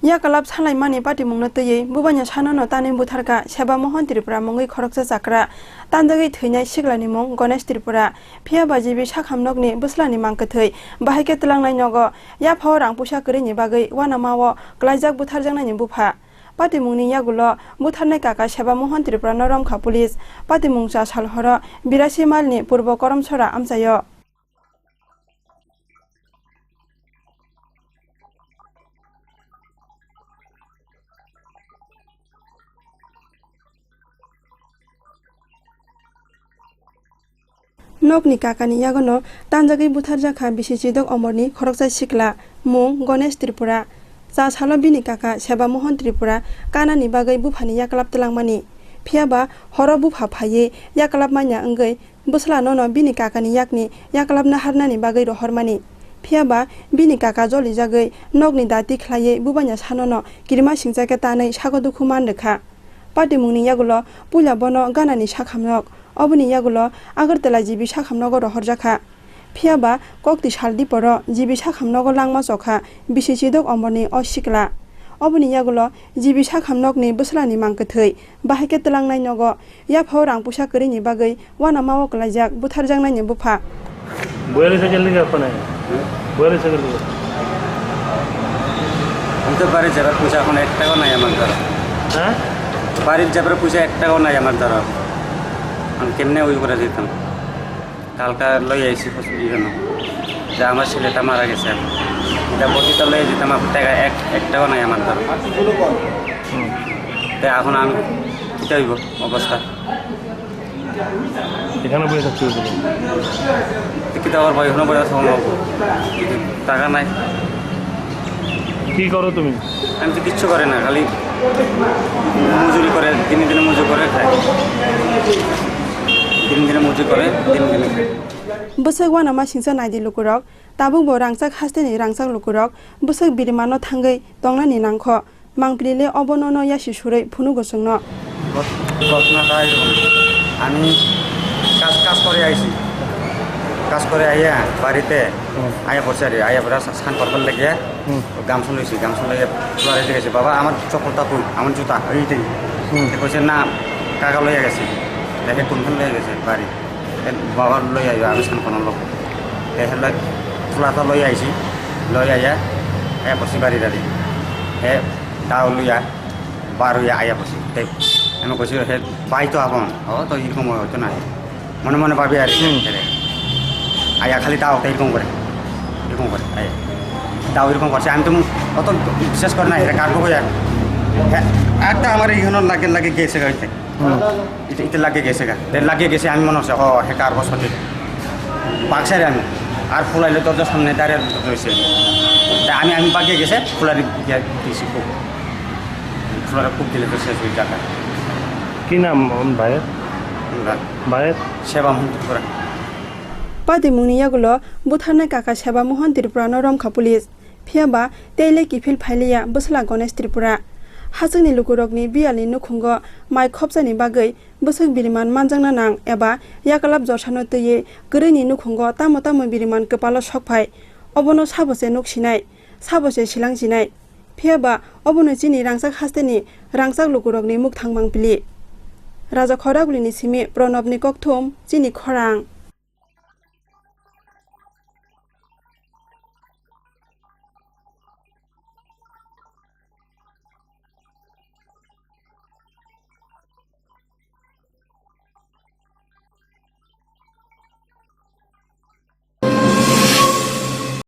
Yaklap salai mani pati mungna teye Bubainasa nono Tanwi Butharkha seba mohon Tripura mongi Khoroksa sakra tandagi theinai siglani mong Ganesh Tripura phia bajibi sakhamnokni buslani mangkathei bahaike tlangnai nogo ya phawrang pusa krini bagai wana mawo klaijak butharjangnani bupha pati mungni yagulo butharnai kaka seba mohon Tripura noromkha police pati mungsa salhoro 82 malni purbo koromsora amchayo Nokni kakani yagono tanjagi Butharkha bisichidok omorni Khoroksa sikla mung Ganesh Tripura cha salo bini kaka seba mohon Tripura kanani bagai bufani Yaklap tlangmani phiaba horo bupha phaye Yaklap manya anggai busla nono bini kakani yakni Yaklap na harnani bagai rohormani phiaba bini kaka joli jagai nokni dati khlaye Bubainasa nono kirima singjake tanai sagodukhu mandekha pati mungni yagulo pula bono ganani sakhamnok Obuni yagulo agartala jibi sakhamnogo rohorjakha phiaba kokti saldi poro jibi sakhamnogo langma chokha bisichidok omorni osikla obuni yagulo jibi sakhamnokni buslani mangkathei bahaike tlangnai nogo ya phawrang pusa krini bagai wana mawo klaijak butharjangnai bupha boyale sakel liga apna boyale sakel liga amto bari jabar pusa kon 1 টাকা নাই আমার দ্বারা হ্যাঁ বাড়ির যাবার পুষে 1 টাকাও নাই আমার দ্বারা আমি কেমনে ওই করে দিতাম কালকা লই আইছি ইগন যে আমার ছেলেটা মারা গেছে এটা বটিটা লই যেতাম টাকা 1 টাকাও নাই আমার দ্বারা তাই এখন আমি কি হইব অবস্থা এখানে বসে থাকতে হবে কি দাবার ভাই এখানে বসে থাকব টাকা নাই কি করো তুমি আমি তো কিচ্ছু করে না খালি মজুরি করে দিনে দিনে মজুরি করে খাই দিনে দিনে মজুরি করে দিনে দিনে খাই busuk wana ma singsa naidi lukurok tabuk bo rangsak hasteni rangsak lukurok busuk birimano thangai tongnani nangkho mangpilile obonono yashi surei phunu gosungno ঘটনাটাই আমি কাজ করে আইছি কাজ করে আইয়া বাড়িতে আয়া পড়ছে আর আয়া পড়া স্নান করবার লাগিয়া গামছা লইছি গামছা লইয়া ফুলারে গেছে বাবা আমার চপ্পলটা কই আমার জুতা এইটাই কইছে না কাকা লইয়া গেছে দেখে কোনখান লইয়া গেছে বাড়ি বাবা লইয়া আমি স্নান করার লোক দেখে ফুলাটা লইয়া আইছি লইয়া আয়া পড়ছি বাড়ি দাঁড়ি হে তাও লইয়া বার হইয়া আয়া পড়ছি আমি কইছি হে পাই তো আপন ও তো এরকম হয়তো না মনে মনে ভাবি আর আয়া খালি তাও এরকম করে আয়া তাও এরকম করছে আমি তো অত বিশ্বাস করে না এটা কাটবো কই হ্যাঁ একটা আমার এইখানে লাগে গেছে গাইতে এটা লাগে গেছে গা লাগিয়ে গেছে আমি মনে হচ্ছে ও হে কার বছর বাক্সারে আমি আর ফুলাইলে দরজার সামনে দাঁড়িয়ে রয়েছে আমি বাগিয়ে গেছে ফুলারি দিয়েছি খুব ফুলারা খুব দিলে তো শেষ হয়ে টাকা কি নাম ভাইয়ের ভাইয়ের সেবা মন্ত্রী করে pati mungni yagulo Butharnai kaka seba mohon Tripura noromkha police phiaba teile kifil phailia busla Ganesh Tripura hasungni lukurokni bialni nukhungo mai khopjani bagai busuk biriman manjangna nang eba Yaklap Jorsani teye grini nukhungo tamo biriman kepalo sokphai obono sabose nuksinai sabose silangsinai phiaba obono Chini rangsak hasteni rangsak lukurokni mukthangmang pili Raja Khoragulini simi Pranobni kokthum Chini Khorang